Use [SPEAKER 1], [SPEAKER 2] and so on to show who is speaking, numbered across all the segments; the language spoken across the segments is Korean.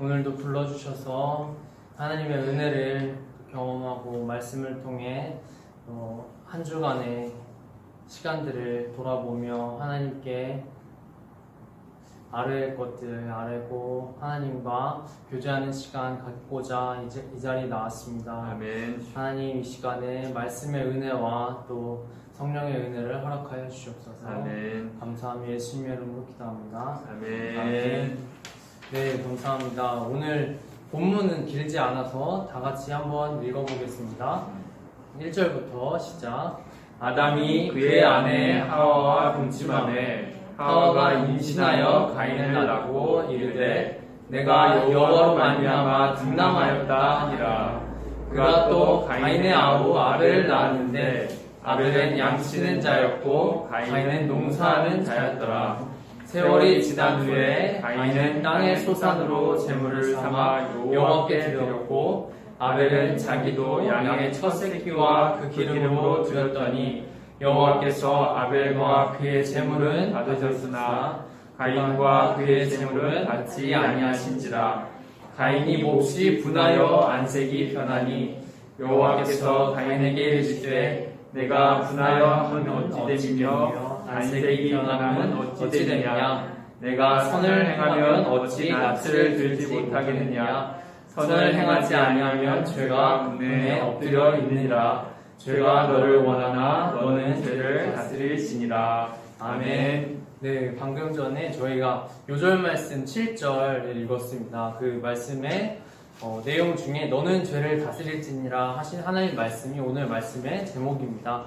[SPEAKER 1] 오늘도 불러주셔서 하나님의 은혜를 경험하고 말씀을 통해 한 주간의 시간들을 돌아보며 하나님께 아뢰을 것들 아뢰고 하나님과 교제하는 시간 갖고자 이 자리에 나왔습니다.
[SPEAKER 2] 아멘.
[SPEAKER 1] 하나님 이 시간에 말씀의 은혜와 또 성령의 은혜를 허락하여 주시옵소서.
[SPEAKER 2] 아멘.
[SPEAKER 1] 감사하며 예수님의 이름으로 기도합니다.
[SPEAKER 2] 아멘.
[SPEAKER 1] 아멘. 네, 감사합니다. 오늘 본문은 길지 않아서 다 같이 한번 읽어보겠습니다. 1절부터 시작.
[SPEAKER 2] 아담이 그의 아내 하와와 동침하매 하와가 임신하여 가인을 낳고 이르되 내가 여호와로 말미암아 등남하였다 하니라. 그가 또 가인의 아우 아벨을 낳았는데 아벨은 양치는 자였고 가인은 농사하는 자였더라. 세월이 지난 후에 가인은 땅의 소산으로 제물을 삼아 여호와께 드렸고 아벨은 자기도 양의 첫 새끼와 그 기름으로 드렸더니 여호와께서 아벨과 그의 제물은 받으셨으나 가인과 그의 제물은 받지 아니하신지라. 가인이 몹시 분하여 안색이 변하니 여호와께서 가인에게 이르시되 내가 분하여 하면 어찌 되며 안색이 변하면 어찌 되느냐. 내가 선을 행하면 어찌 낯을 들지 못하겠느냐. 선을 행하지 아니하면 죄가 분에 엎드려 있느니라. 죄가 너를 원하나 너는 죄를 다스릴지니라. 아멘.
[SPEAKER 1] 네, 방금 전에 저희가 요절 말씀 7절 읽었습니다. 그 말씀의 내용 중에 너는 죄를 다스릴지니라 하신 하나님 말씀이 오늘 말씀의 제목입니다.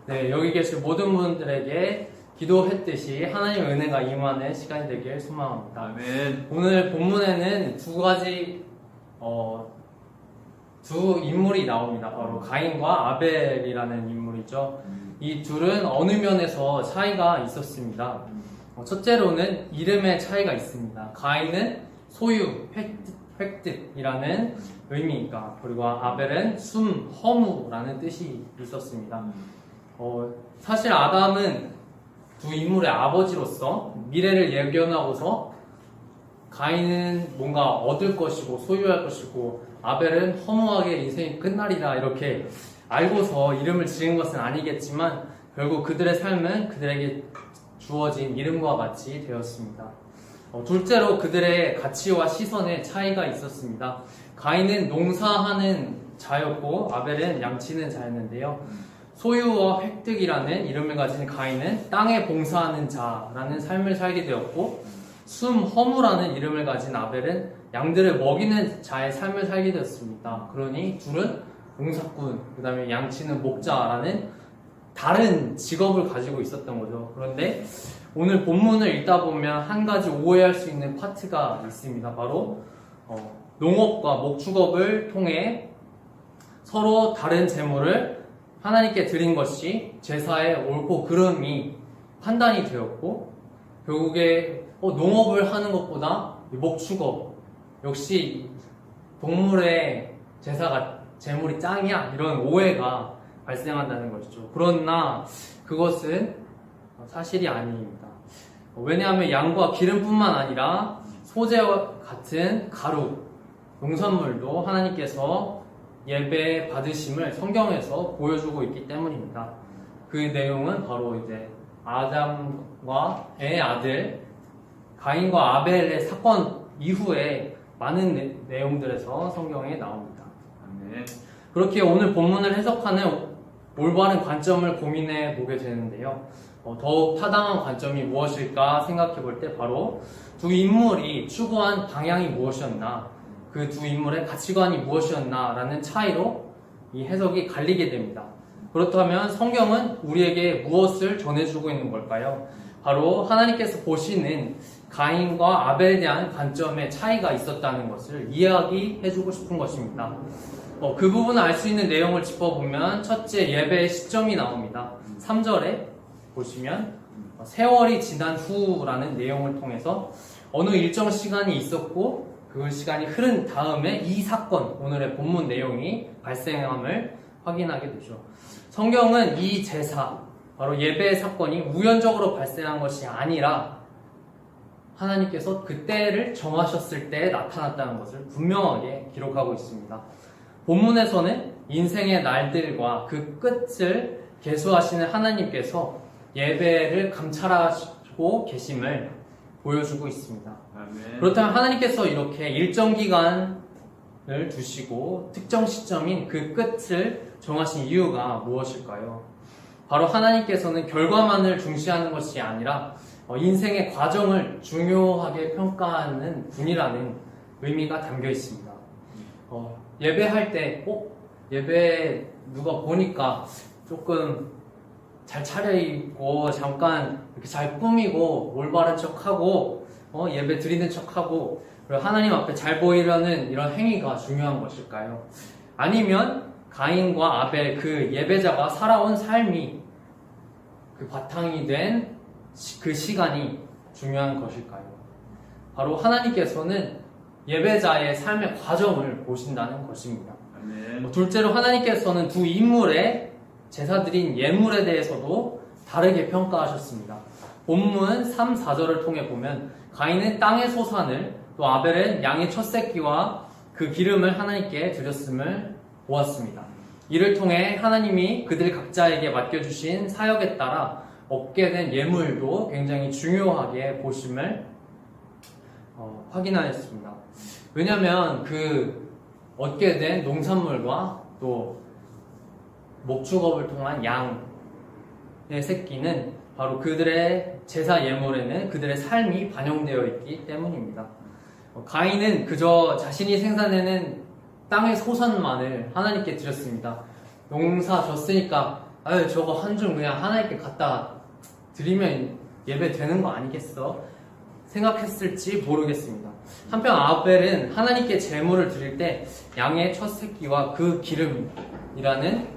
[SPEAKER 1] 네, 여기 계실 모든 분들에게 기도했듯이 하나님의 은혜가 임하는 시간이 되길 소망합니다.
[SPEAKER 2] 아멘.
[SPEAKER 1] 오늘 본문에는 두 인물이 나옵니다. 바로 가인과 아벨이라는 인물이죠. 이 둘은 어느 면에서 차이가 있었습니다. 첫째로는 이름의 차이가 있습니다. 가인은 소유, 획득이라는 의미가, 그리고 아벨은 숨, 허무라는 뜻이 있었습니다. 사실 아담은 두 인물의 아버지로서 미래를 예견하고서 가인은 뭔가 얻을 것이고 소유할 것이고 아벨은 허무하게 인생이 끝날이라 이렇게 알고서 이름을 지은 것은 아니겠지만 결국 그들의 삶은 그들에게 주어진 이름과 같이 되었습니다. 둘째로 그들의 가치와 시선의 차이가 있었습니다. 가인은 농사하는 자였고 아벨은 양치는 자였는데요. 소유와 획득이라는 이름을 가진 가인은 땅에 봉사하는 자라는 삶을 살게 되었고 숨, 허무라는 이름을 가진 아벨은 양들을 먹이는 자의 삶을 살게 되었습니다. 그러니 둘은 농사꾼, 그 다음에 양치는 목자라는 다른 직업을 가지고 있었던 거죠. 그런데 오늘 본문을 읽다 보면 한 가지 오해할 수 있는 파트가 있습니다. 바로 농업과 목축업을 통해 서로 다른 재물을 하나님께 드린 것이 제사의 옳고 그름이 판단이 되었고 결국에 농업을 하는 것보다 목축업 역시 동물의 제사가 재물이 짱이야 이런 오해가 발생한다는 것이죠. 그러나 그것은 사실이 아닙니다. 왜냐하면 양과 기름뿐만 아니라 소재와 같은 가루, 농산물도 하나님께서 예배 받으심을 성경에서 보여주고 있기 때문입니다. 그 내용은 바로 이제 아담과 의 아들 가인과 아벨의 사건 이후에 많은 내용들에서 성경에 나옵니다.
[SPEAKER 2] 아멘.
[SPEAKER 1] 그렇게 오늘 본문을 해석하는 올바른 관점을 고민해 보게 되는데요. 더욱 타당한 관점이 무엇일까 생각해 볼 때 바로 두 인물이 추구한 방향이 무엇이었나, 그 두 인물의 가치관이 무엇이었나 라는 차이로 이 해석이 갈리게 됩니다. 그렇다면 성경은 우리에게 무엇을 전해주고 있는 걸까요? 바로 하나님께서 보시는 가인과 아벨에 대한 관점의 차이가 있었다는 것을 이야기해주고 싶은 것입니다. 그 부분을 알 수 있는 내용을 짚어보면 첫째 예배의 시점이 나옵니다. 3절에 보시면 세월이 지난 후라는 내용을 통해서 어느 일정 시간이 있었고 그 시간이 흐른 다음에 이 사건, 오늘의 본문 내용이 발생함을 확인하게 되죠. 성경은 이 제사, 바로 예배의 사건이 우연적으로 발생한 것이 아니라 하나님께서 그 때를 정하셨을 때에 나타났다는 것을 분명하게 기록하고 있습니다. 본문에서는 인생의 날들과 그 끝을 계수하시는 하나님께서 예배를 감찰하고 계심을 보여주고 있습니다.
[SPEAKER 2] 아멘.
[SPEAKER 1] 그렇다면 하나님께서 이렇게 일정 기간을 두시고 특정 시점인 그 끝을 정하신 이유가 무엇일까요? 바로 하나님께서는 결과만을 중시하는 것이 아니라 인생의 과정을 중요하게 평가하는 분이라는 의미가 담겨 있습니다. 예배할 때 예배 누가 보니까 조금 잘 차려입고 잠깐 이렇게 잘 꾸미고 올바른 척하고 예배 드리는 척하고 그리고 하나님 앞에 잘 보이려는 이런 행위가 중요한 것일까요? 아니면 가인과 아벨 그 예배자가 살아온 삶이 그 바탕이 된 그 시간이 중요한 것일까요? 바로 하나님께서는 예배자의 삶의 과정을 보신다는 것입니다.
[SPEAKER 2] 아멘.
[SPEAKER 1] 둘째로 하나님께서는 두 인물의 제사드린 예물에 대해서도 다르게 평가하셨습니다. 본문 3, 4절을 통해 보면 가인은 땅의 소산을 또 아벨은 양의 첫 새끼와 그 기름을 하나님께 드렸음을 보았습니다. 이를 통해 하나님이 그들 각자에게 맡겨주신 사역에 따라 얻게 된 예물도 굉장히 중요하게 보심을 확인하였습니다. 왜냐하면 그 얻게 된 농산물과 또 목축업을 통한 양의 새끼는 바로 그들의 제사 예물에는 그들의 삶이 반영되어 있기 때문입니다. 가인은 그저 자신이 생산해낸 땅의 소산만을 하나님께 드렸습니다. 농사 졌으니까 저거 한 줌 그냥 하나님께 갖다 드리면 예배 되는 거 아니겠어? 생각했을지 모르겠습니다. 한편 아벨은 하나님께 제물을 드릴 때 양의 첫 새끼와 그 기름이라는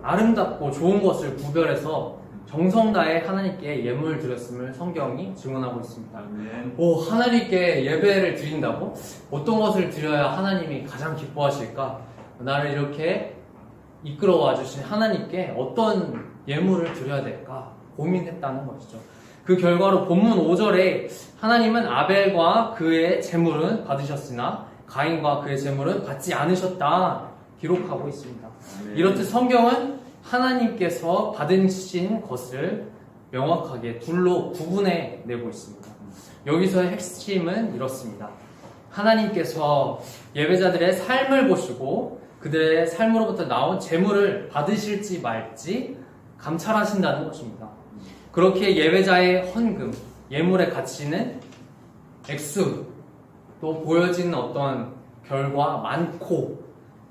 [SPEAKER 1] 아름답고 좋은 것을 구별해서 정성 다해 하나님께 예물을 드렸음을 성경이 증언하고 있습니다.
[SPEAKER 2] 아멘.
[SPEAKER 1] 하나님께 예배를 드린다고? 어떤 것을 드려야 하나님이 가장 기뻐하실까? 나를 이렇게 이끌어와 주신 하나님께 어떤 예물을 드려야 될까? 고민했다는 것이죠. 그 결과로 본문 5절에 하나님은 아벨과 그의 제물은 받으셨으나 가인과 그의 제물은 받지 않으셨다 기록하고 있습니다.
[SPEAKER 2] 아멘.
[SPEAKER 1] 이렇듯 성경은 하나님께서 받으신 것을 명확하게 둘로 구분해 내고 있습니다. 여기서의 핵심은 이렇습니다. 하나님께서 예배자들의 삶을 보시고 그들의 삶으로부터 나온 제물을 받으실지 말지 감찰하신다는 것입니다. 그렇게 예배자의 헌금, 예물의 가치는 액수, 또 보여지는 어떤 결과 많고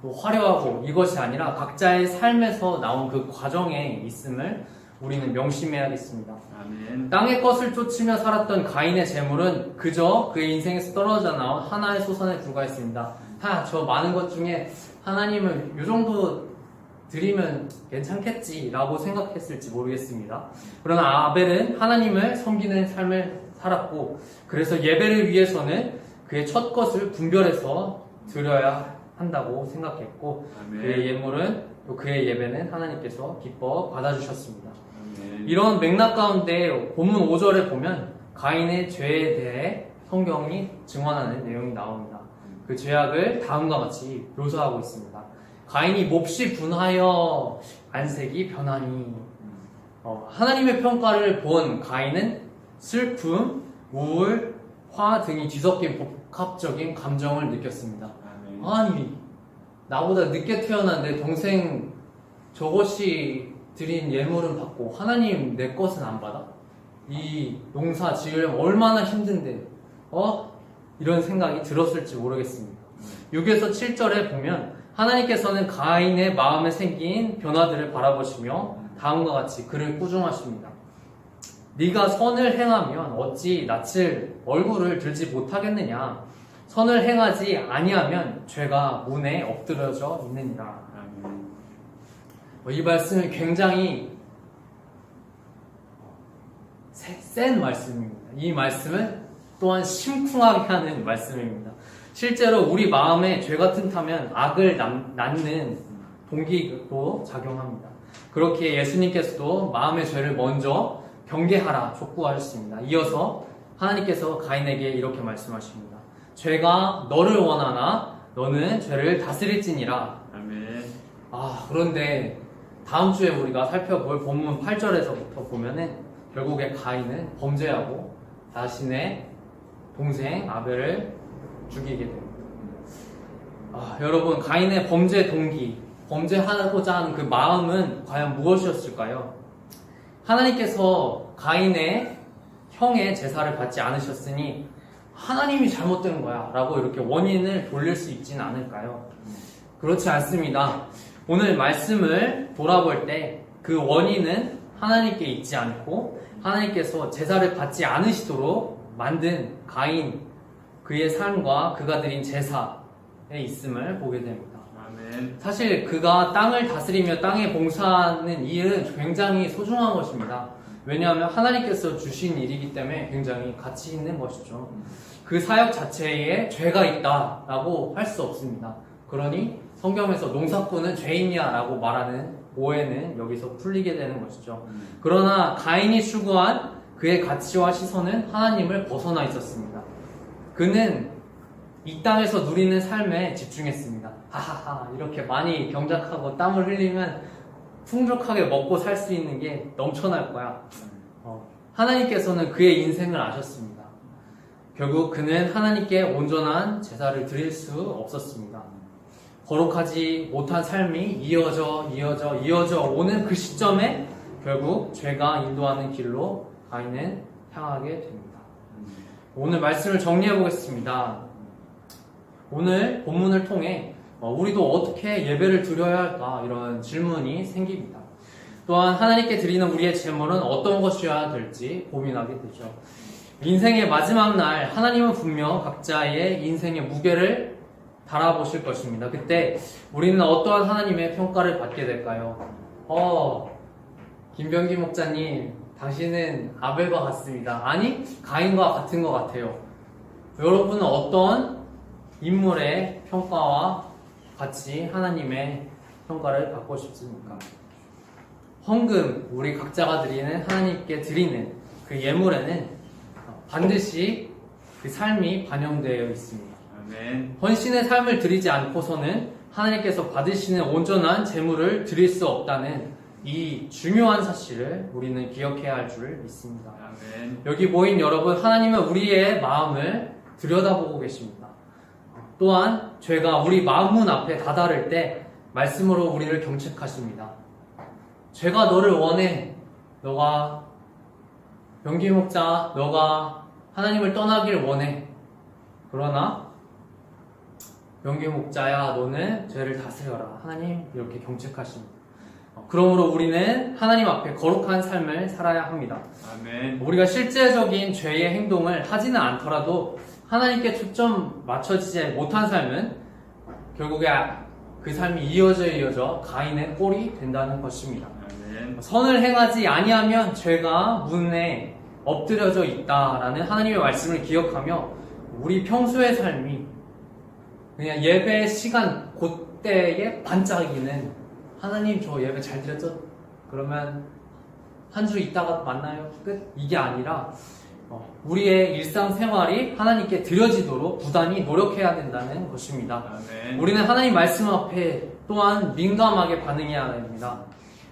[SPEAKER 1] 또 화려하고 이것이 아니라 각자의 삶에서 나온 그 과정에 있음을 우리는 명심해야겠습니다.
[SPEAKER 2] 아멘.
[SPEAKER 1] 땅의 것을 쫓으며 살았던 가인의 재물은 그저 그의 인생에서 떨어져 나온 하나의 소산에 불과했습니다. 저 많은 것 중에 하나님을 이 정도 드리면 괜찮겠지라고 생각했을지 모르겠습니다. 그러나 아벨은 하나님을 섬기는 삶을 살았고 그래서 예배를 위해서는 그의 첫 것을 분별해서 드려야 한다고 생각했고
[SPEAKER 2] 아멘.
[SPEAKER 1] 그의 예물은 또 그의 예배는 하나님께서 기뻐 받아주셨습니다.
[SPEAKER 2] 아멘.
[SPEAKER 1] 이런 맥락 가운데 본문 5절에 보면 가인의 죄에 대해 성경이 증언하는 내용이 나옵니다. 그 죄악을 다음과 같이 묘사하고 있습니다. 가인이 몹시 분하여 안색이 변하니 하나님의 평가를 본 가인은 슬픔, 우울, 화 등이 뒤섞인 복합적인 감정을 느꼈습니다.
[SPEAKER 2] 아멘.
[SPEAKER 1] 아니 나보다 늦게 태어난 내 동생 저것이 드린 예물은 받고 하나님 내 것은 안 받아? 이 농사 지으려면 얼마나 힘든데 이런 생각이 들었을지 모르겠습니다. 6에서 7절에 보면 하나님께서는 가인의 마음에 생긴 변화들을 바라보시며 다음과 같이 그를 꾸중하십니다. 네가 선을 행하면 어찌 낯을 얼굴을 들지 못하겠느냐? 선을 행하지 아니하면 죄가 문에 엎드려져 있느니라.
[SPEAKER 2] 아멘.
[SPEAKER 1] 이 말씀은 굉장히 센 말씀입니다. 이 말씀은 또한 심쿵하게 하는 말씀입니다. 실제로 우리 마음에 죄가 틈타면 악을 낳는 동기로 작용합니다. 그렇게 예수님께서도 마음의 죄를 먼저 경계하라 촉구하셨습니다. 이어서 하나님께서 가인에게 이렇게 말씀하십니다. 죄가 너를 원하나 너는 죄를 다스릴지니라.
[SPEAKER 2] 아멘.
[SPEAKER 1] 그런데 다음 주에 우리가 살펴볼 본문 8절에서부터 보면은 결국에 가인은 범죄하고 자신의 동생 아벨을 죽이게 됩니다. 여러분, 가인의 범죄 동기, 범죄하고자 하는 그 마음은 과연 무엇이었을까요? 하나님께서 가인의 형의 제사를 받지 않으셨으니 하나님이 잘못된 거야 라고 이렇게 원인을 돌릴 수 있지는 않을까요? 그렇지 않습니다. 오늘 말씀을 돌아볼 때 그 원인은 하나님께 있지 않고 하나님께서 제사를 받지 않으시도록 만든 가인, 그의 삶과 그가 드린 제사에 있음을 보게 됩니다.
[SPEAKER 2] 아멘.
[SPEAKER 1] 사실 그가 땅을 다스리며 땅에 봉사하는 일은 굉장히 소중한 것입니다. 왜냐하면 하나님께서 주신 일이기 때문에 굉장히 가치 있는 것이죠. 그 사역 자체에 죄가 있다라고 할 수 없습니다. 그러니 성경에서 농사꾼은 죄인이야 라고 말하는 오해는 여기서 풀리게 되는 것이죠. 그러나 가인이 추구한 그의 가치와 시선은 하나님을 벗어나 있었습니다. 그는 이 땅에서 누리는 삶에 집중했습니다. 하하하, 이렇게 많이 경작하고 땀을 흘리면 풍족하게 먹고 살 수 있는 게 넘쳐날 거야. 하나님께서는 그의 인생을 아셨습니다. 결국 그는 하나님께 온전한 제사를 드릴 수 없었습니다. 거룩하지 못한 삶이 이어져 오는 그 시점에 결국 죄가 인도하는 길로 가인은 향하게 됩니다. 오늘 말씀을 정리해 보겠습니다. 오늘 본문을 통해 우리도 어떻게 예배를 드려야 할까 이런 질문이 생깁니다. 또한 하나님께 드리는 우리의 제물은 어떤 것이어야 될지 고민하게 되죠. 인생의 마지막 날 하나님은 분명 각자의 인생의 무게를 달아보실 것입니다. 그때 우리는 어떠한 하나님의 평가를 받게 될까요? 김병기 목사님, 당신은 아벨과 같습니다. 아니, 가인과 같은 것 같아요. 여러분은 어떤 인물의 평가와 같이 하나님의 평가를 받고 싶습니까? 헌금, 우리 각자가 드리는 하나님께 드리는 그 예물에는 반드시 그 삶이 반영되어 있습니다.
[SPEAKER 2] 아멘.
[SPEAKER 1] 헌신의 삶을 드리지 않고서는 하나님께서 받으시는 온전한 제물을 드릴 수 없다는 이 중요한 사실을 우리는 기억해야 할 줄 믿습니다.
[SPEAKER 2] 아멘.
[SPEAKER 1] 여기 모인 여러분, 하나님은 우리의 마음을 들여다보고 계십니다. 또한 죄가 우리 마음문 앞에 다다를 때 말씀으로 우리를 경책하십니다. 죄가 너를 원해. 너가 병기 목자, 너가 하나님을 떠나길 원해. 그러나 병기 목자야, 너는 죄를 다스려라. 하나님 이렇게 경책하십니다. 그러므로 우리는 하나님 앞에 거룩한 삶을 살아야 합니다.
[SPEAKER 2] 아멘.
[SPEAKER 1] 우리가 실제적인 죄의 행동을 하지는 않더라도 하나님께 초점 맞춰지지 못한 삶은 결국에 그 삶이 이어져 가인의 꼴이 된다는 것입니다.
[SPEAKER 2] 아멘.
[SPEAKER 1] 선을 행하지 아니하면 죄가 문에 엎드려져 있다라는 하나님의 말씀을 기억하며 우리 평소의 삶이 그냥 예배 시간 그때에 반짝이는 하나님 저 예배 잘 드렸죠? 그러면 한 주 있다가 만나요? 끝? 이게 아니라 우리의 일상생활이 하나님께 드려지도록 부단히 노력해야 된다는 것입니다.
[SPEAKER 2] 아멘.
[SPEAKER 1] 우리는 하나님 말씀 앞에 또한 민감하게 반응해야 됩니다.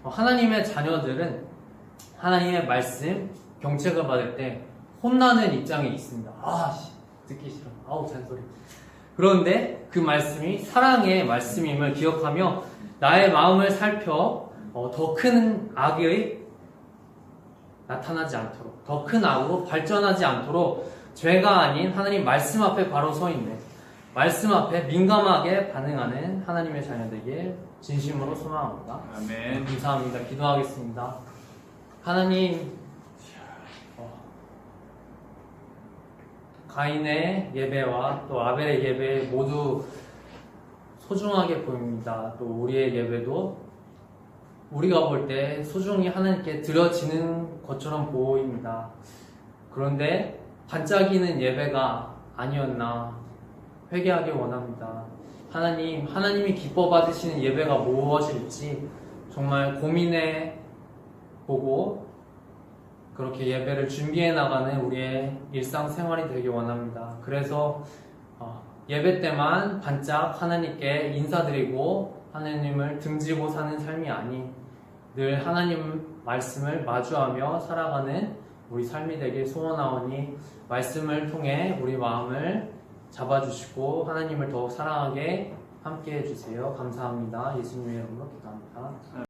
[SPEAKER 1] 하나님의 자녀들은 하나님의 말씀, 경책을 받을 때 혼나는 입장에 있습니다. 듣기 싫어. 잔소리. 그런데 그 말씀이 사랑의 말씀임을 기억하며 나의 마음을 살펴 더 큰 악의 나타나지 않도록, 더 큰 악으로 발전하지 않도록 죄가 아닌 하나님 말씀 앞에 바로 서 있는, 말씀 앞에 민감하게 반응하는 하나님의 자녀되길 진심으로 소망합니다.
[SPEAKER 2] 아멘.
[SPEAKER 1] 감사합니다. 기도하겠습니다. 하나님, 가인의 예배와 또 아벨의 예배 모두 소중하게 보입니다. 또 우리의 예배도 우리가 볼 때 소중히 하나님께 드려지는 것처럼 보입니다. 그런데 반짝이는 예배가 아니었나 회개하기 원합니다. 하나님이 기뻐 받으시는 예배가 무엇일지 정말 고민해 보고 그렇게 예배를 준비해 나가는 우리의 일상생활이 되길 원합니다. 그래서 예배 때만 반짝 하나님께 인사드리고 하나님을 등지고 사는 삶이 아닌 늘 하나님 말씀을 마주하며 살아가는 우리 삶이 되길 소원하오니 말씀을 통해 우리 마음을 잡아주시고 하나님을 더욱 사랑하게 함께 해주세요. 감사합니다. 예수님의 이름으로 기도합니다.